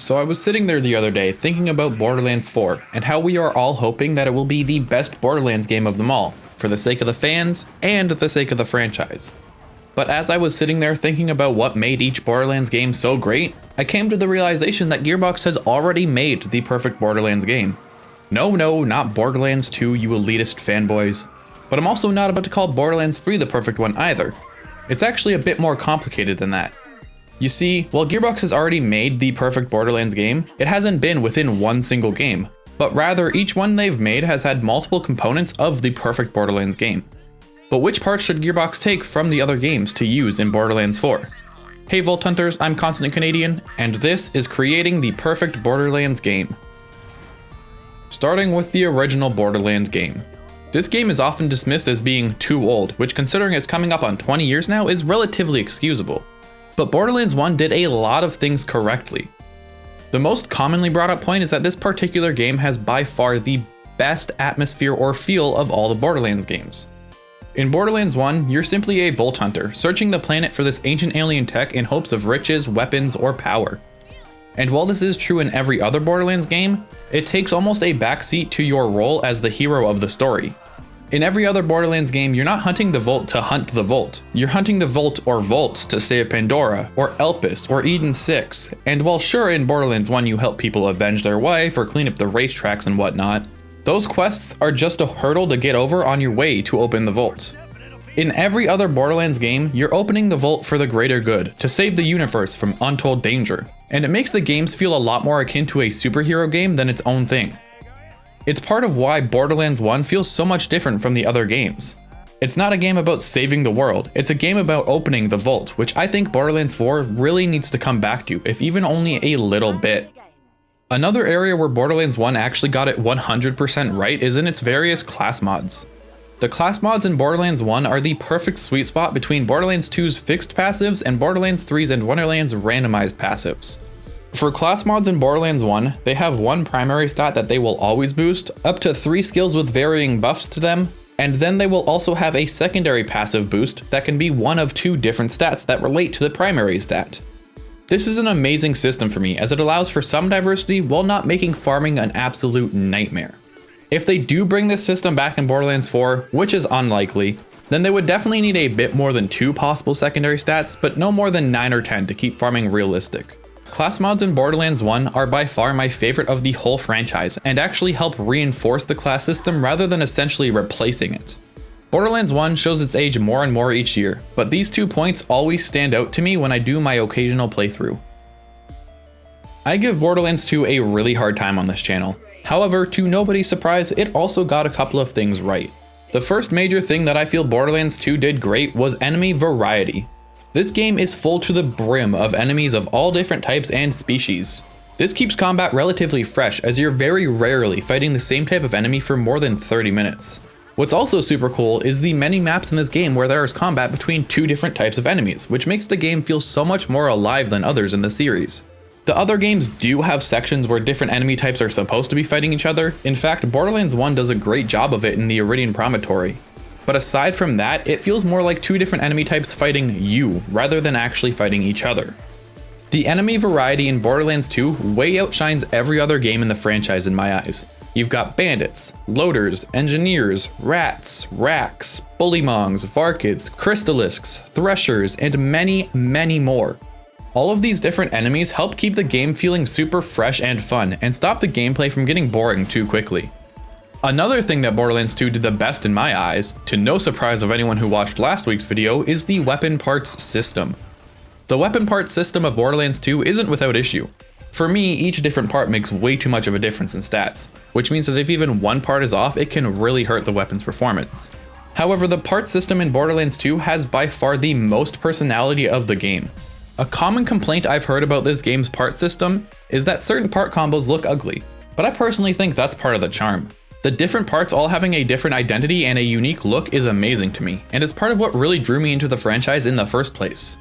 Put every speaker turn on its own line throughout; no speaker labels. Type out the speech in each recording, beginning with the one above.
So I was sitting there the other day thinking about Borderlands 4 and how we are all hoping that it will be the best Borderlands game of them all, for the sake of the fans and the sake of the franchise. But as I was sitting there thinking about what made each Borderlands game so great, I came to the realization that Gearbox has already made the perfect Borderlands game. No, not Borderlands 2, you elitist fanboys. But I'm also not about to call Borderlands 3 the perfect one either. It's actually a bit more complicated than that. You see, while Gearbox has already made the perfect Borderlands game, it hasn't been within one single game, but rather each one they've made has had multiple components of the perfect Borderlands game. But which parts should Gearbox take from the other games to use in Borderlands 4? Hey Vault Hunters, I'm Constant Canadian, and this is creating the perfect Borderlands game. Starting with the original Borderlands game. This game is often dismissed as being too old, which considering it's coming up on 20 years now is relatively excusable. But Borderlands 1 did a lot of things correctly. The most commonly brought up point is that this particular game has by far the best atmosphere or feel of all the Borderlands games. In Borderlands 1, you're simply a Vault Hunter, searching the planet for this ancient alien tech in hopes of riches, weapons, or power. And while this is true in every other Borderlands game, it takes almost a backseat to your role as the hero of the story. In every other Borderlands game, you're not hunting the Vault to hunt the Vault. You're hunting the Vault or Vaults to save Pandora, or Elpis, or Eden 6. And while sure in Borderlands 1 you help people avenge their wife or clean up the racetracks and whatnot, those quests are just a hurdle to get over on your way to open the Vault. In every other Borderlands game, you're opening the Vault for the greater good, to save the universe from untold danger. And it makes the games feel a lot more akin to a superhero game than its own thing. It's part of why Borderlands 1 feels so much different from the other games. It's not a game about saving the world, it's a game about opening the Vault, which I think Borderlands 4 really needs to come back to, if even only a little bit. Another area where Borderlands 1 actually got it 100% right is in its various class mods. The class mods in Borderlands 1 are the perfect sweet spot between Borderlands 2's fixed passives and Borderlands 3's and Wonderland's randomized passives. For class mods in Borderlands 1, they have one primary stat that they will always boost, up to 3 skills with varying buffs to them, and then they will also have a secondary passive boost that can be one of 2 different stats that relate to the primary stat. This is an amazing system for me as it allows for some diversity while not making farming an absolute nightmare. If they do bring this system back in Borderlands 4, which is unlikely, then they would definitely need a bit more than 2 possible secondary stats, but no more than 9 or 10 to keep farming realistic. Class mods in Borderlands 1 are by far my favorite of the whole franchise and actually help reinforce the class system rather than essentially replacing it. Borderlands 1 shows its age more and more each year, but these 2 points always stand out to me when I do my occasional playthrough. I give Borderlands 2 a really hard time on this channel. However, to nobody's surprise, it also got a couple of things right. The first major thing that I feel Borderlands 2 did great was enemy variety. This game is full to the brim of enemies of all different types and species. This keeps combat relatively fresh as you're very rarely fighting the same type of enemy for more than 30 minutes. What's also super cool is the many maps in this game where there is combat between 2 different types of enemies, which makes the game feel so much more alive than others in the series. The other games do have sections where different enemy types are supposed to be fighting each other. In fact, Borderlands 1 does a great job of it in the Iridian Promontory. But aside from that, it feels more like 2 different enemy types fighting you, rather than actually fighting each other. The enemy variety in Borderlands 2 way outshines every other game in the franchise in my eyes. You've got bandits, loaders, engineers, rats, racks, bullymongs, varkids, crystalisks, threshers, and many, many more. All of these different enemies help keep the game feeling super fresh and fun, and stop the gameplay from getting boring too quickly. Another thing that Borderlands 2 did the best in my eyes, to no surprise of anyone who watched last week's video, is the weapon parts system. The weapon parts system of Borderlands 2 isn't without issue. For me, each different part makes way too much of a difference in stats, which means that if even one part is off, it can really hurt the weapon's performance. However, the part system in Borderlands 2 has by far the most personality of the game. A common complaint I've heard about this game's part system is that certain part combos look ugly, but I personally think that's part of the charm. The different parts all having a different identity and a unique look is amazing to me, and is part of what really drew me into the franchise in the first place.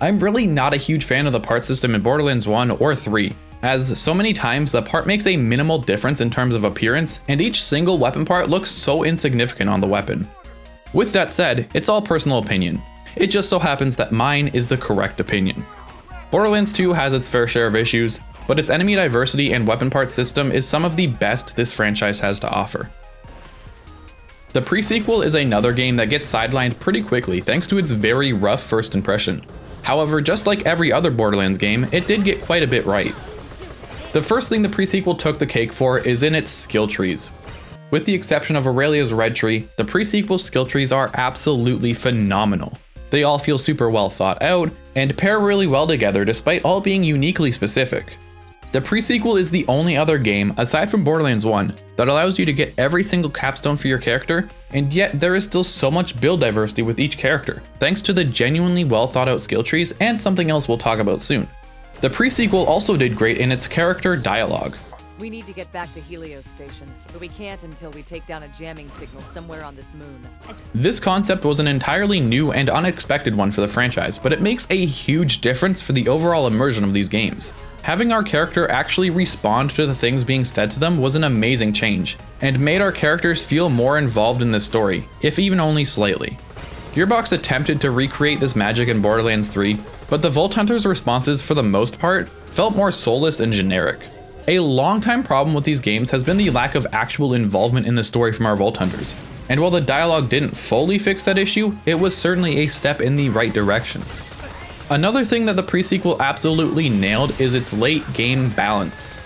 I'm really not a huge fan of the part system in Borderlands 1 or 3, as so many times the part makes a minimal difference in terms of appearance, and each single weapon part looks so insignificant on the weapon. With that said, it's all personal opinion. It just so happens that mine is the correct opinion. Borderlands 2 has its fair share of issues, but its enemy diversity and weapon parts system is some of the best this franchise has to offer. The pre-sequel is another game that gets sidelined pretty quickly thanks to its very rough first impression. However, just like every other Borderlands game, it did get quite a bit right. The first thing the pre-sequel took the cake for is in its skill trees. With the exception of Aurelia's red tree, the pre-sequel skill trees are absolutely phenomenal. They all feel super well thought out, and pair really well together despite all being uniquely specific. The pre-sequel is the only other game, aside from Borderlands 1, that allows you to get every single capstone for your character, and yet there is still so much build diversity with each character, thanks to the genuinely well thought out skill trees and something else we'll talk about soon. The pre-sequel also did great in its character dialogue.
We need to get back to Helios Station, but we can't until we take down a jamming signal somewhere on this moon.
This concept was an entirely new and unexpected one for the franchise, but it makes a huge difference for the overall immersion of these games. Having our character actually respond to the things being said to them was an amazing change, and made our characters feel more involved in the story, if even only slightly. Gearbox attempted to recreate this magic in Borderlands 3, but the Vault Hunter's responses for the most part felt more soulless and generic. A long-time problem with these games has been the lack of actual involvement in the story from our Vault Hunters, and while the dialogue didn't fully fix that issue, it was certainly a step in the right direction. Another thing that the pre-sequel absolutely nailed is its late game balance.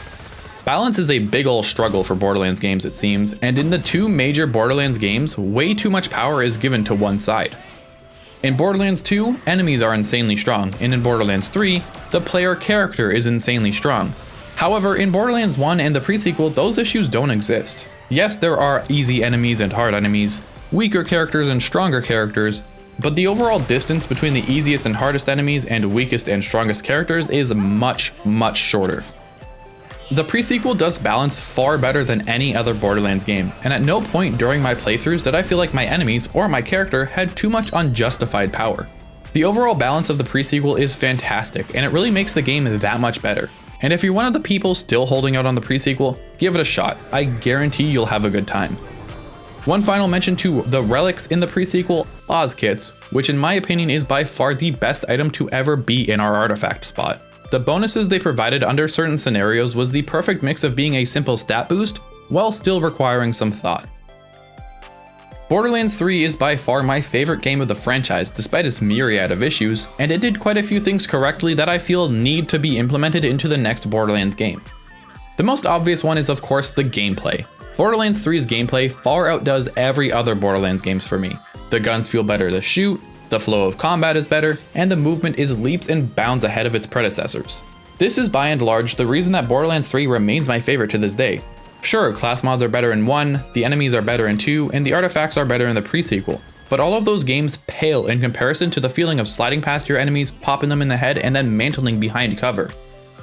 Balance is a big ol' struggle for Borderlands games it seems, and in the two major Borderlands games, way too much power is given to one side. In Borderlands 2, enemies are insanely strong, and in Borderlands 3, the player character is insanely strong. However, in Borderlands 1 and the pre-sequel, those issues don't exist. Yes, there are easy enemies and hard enemies, weaker characters and stronger characters, but the overall distance between the easiest and hardest enemies and weakest and strongest characters is much, much shorter. The pre-sequel does balance far better than any other Borderlands game, and at no point during my playthroughs did I feel like my enemies or my character had too much unjustified power. The overall balance of the pre-sequel is fantastic, and it really makes the game that much better. And if you're one of the people still holding out on the pre-sequel, give it a shot. I guarantee you'll have a good time. One final mention to the relics in the pre-sequel, Oz Kits, which in my opinion is by far the best item to ever be in our artifact spot. The bonuses they provided under certain scenarios was the perfect mix of being a simple stat boost, while still requiring some thought. Borderlands 3 is by far my favorite game of the franchise despite its myriad of issues, and it did quite a few things correctly that I feel need to be implemented into the next Borderlands game. The most obvious one is of course the gameplay. Borderlands 3's gameplay far outdoes every other Borderlands games for me. The guns feel better to shoot, the flow of combat is better, and the movement is leaps and bounds ahead of its predecessors. This is by and large the reason that Borderlands 3 remains my favorite to this day. Sure, class mods are better in 1, the enemies are better in 2, and the artifacts are better in the pre-sequel, but all of those games pale in comparison to the feeling of sliding past your enemies, popping them in the head, and then mantling behind cover.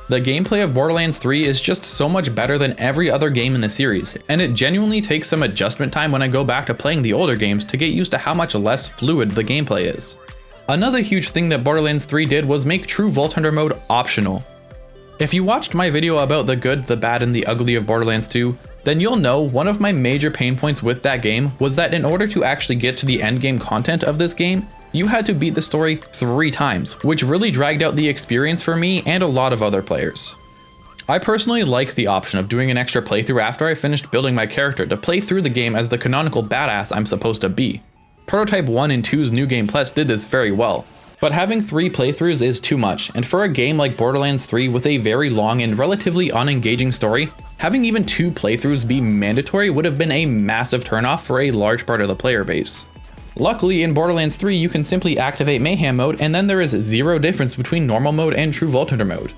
The gameplay of Borderlands 3 is just so much better than every other game in the series, and it genuinely takes some adjustment time when I go back to playing the older games to get used to how much less fluid the gameplay is. Another huge thing that Borderlands 3 did was make True Vault Hunter mode optional. If you watched my video about the good, the bad, and the ugly of Borderlands 2, then you'll know one of my major pain points with that game was that in order to actually get to the endgame content of this game, you had to beat the story 3 times, which really dragged out the experience for me and a lot of other players. I personally like the option of doing an extra playthrough after I finished building my character to play through the game as the canonical badass I'm supposed to be. Prototype 1 and 2's New Game Plus did this very well. But having 3 playthroughs is too much, and for a game like Borderlands 3 with a very long and relatively unengaging story, having even 2 playthroughs be mandatory would have been a massive turnoff for a large part of the player base. Luckily, in Borderlands 3 you can simply activate Mayhem mode and then there is zero difference between normal mode and True Vault Hunter mode.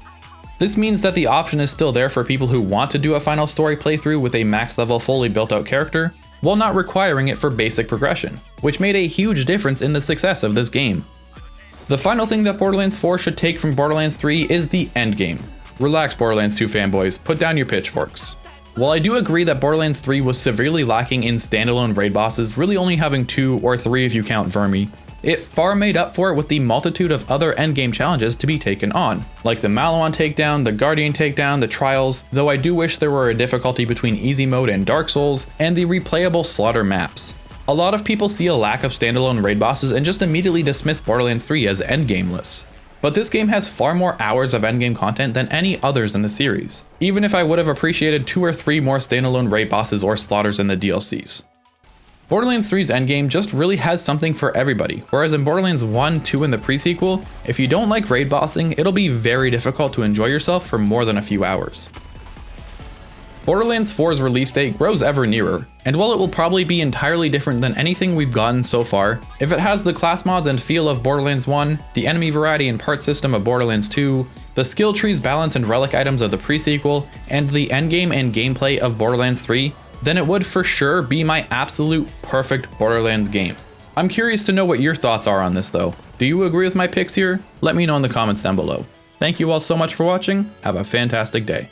This means that the option is still there for people who want to do a final story playthrough with a max level fully built out character, while not requiring it for basic progression, which made a huge difference in the success of this game. The final thing that Borderlands 4 should take from Borderlands 3 is the endgame. Relax Borderlands 2 fanboys, put down your pitchforks. While I do agree that Borderlands 3 was severely lacking in standalone raid bosses, really only having 2 or 3 if you count Vermi, it far made up for it with the multitude of other endgame challenges to be taken on, like the Maliwan takedown, the Guardian takedown, the Trials, though I do wish there were a difficulty between easy mode and Dark Souls, and the replayable Slaughter maps. A lot of people see a lack of standalone raid bosses and just immediately dismiss Borderlands 3 as endgameless. But this game has far more hours of endgame content than any others in the series, even if I would have appreciated 2 or 3 more standalone raid bosses or slaughters in the DLCs. Borderlands 3's endgame just really has something for everybody, whereas in Borderlands 1, 2, and the pre-sequel, if you don't like raid bossing, it'll be very difficult to enjoy yourself for more than a few hours. Borderlands 4's release date grows ever nearer, and while it will probably be entirely different than anything we've gotten so far, if it has the class mods and feel of Borderlands 1, the enemy variety and part system of Borderlands 2, the skill trees, balance, and relic items of the pre-sequel, and the endgame and gameplay of Borderlands 3, then it would for sure be my absolute perfect Borderlands game. I'm curious to know what your thoughts are on this though. Do you agree with my picks here? Let me know in the comments down below. Thank you all so much for watching, have a fantastic day.